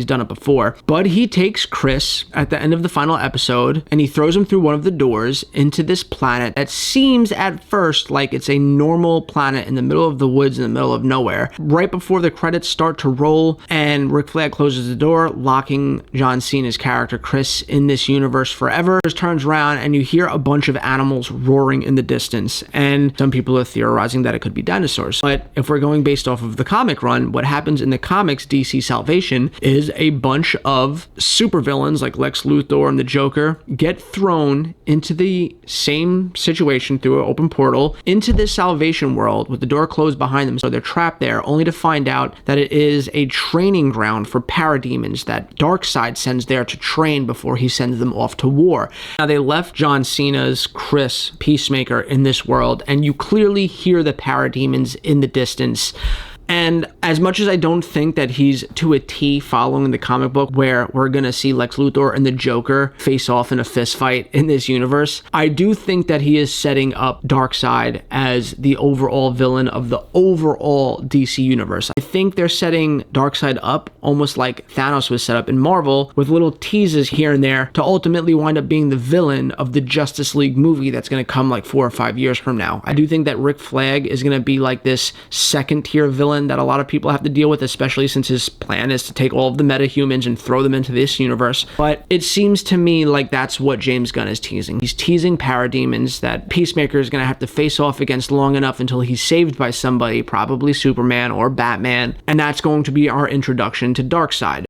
he's done it before. But he takes Chris at the end of the final episode and he throws him through one of the doors into this planet that seems at first like it's a normal planet in the middle of the woods in the middle of nowhere. Right before the credits start to roll and Rick Flag closes the door, locking John Cena's character Chris in this universe forever, just turns around and you hear a bunch of animals roaring in the distance, and some people are theorizing that it could be dinosaurs. But if we're going based off of the comic run, what happens in the comics DC Salvation is a bunch of supervillains like Lex Luthor and the Joker get thrown into the same situation through an open portal into this Salvation world with the door closed behind them, so they're trapped there only to find out that it is a training ground for parademons that Darkseid sends there to train before he sends them off to war. Now, they left John Cena's Chris, Peacemaker, in this world, and you clearly hear the parademons in the distance. And as much as I don't think that he's to a T following the comic book where we're going to see Lex Luthor and the Joker face off in a fist fight in this universe, I do think that he is setting up Darkseid as the overall villain of the overall DC universe. I think they're setting Darkseid up almost like Thanos was set up in Marvel, with little teases here and there to ultimately wind up being the villain of the Justice League movie that's going to come like 4 or 5 years from now. I do think that Rick Flag is going to be like this second tier villain that a lot of people have to deal with, especially since his plan is to take all of the metahumans and throw them into this universe. But it seems to me like that's what James Gunn is teasing. He's teasing parademons that Peacemaker is going to have to face off against long enough until he's saved by somebody, probably Superman or Batman, and that's going to be our introduction to Darkseid.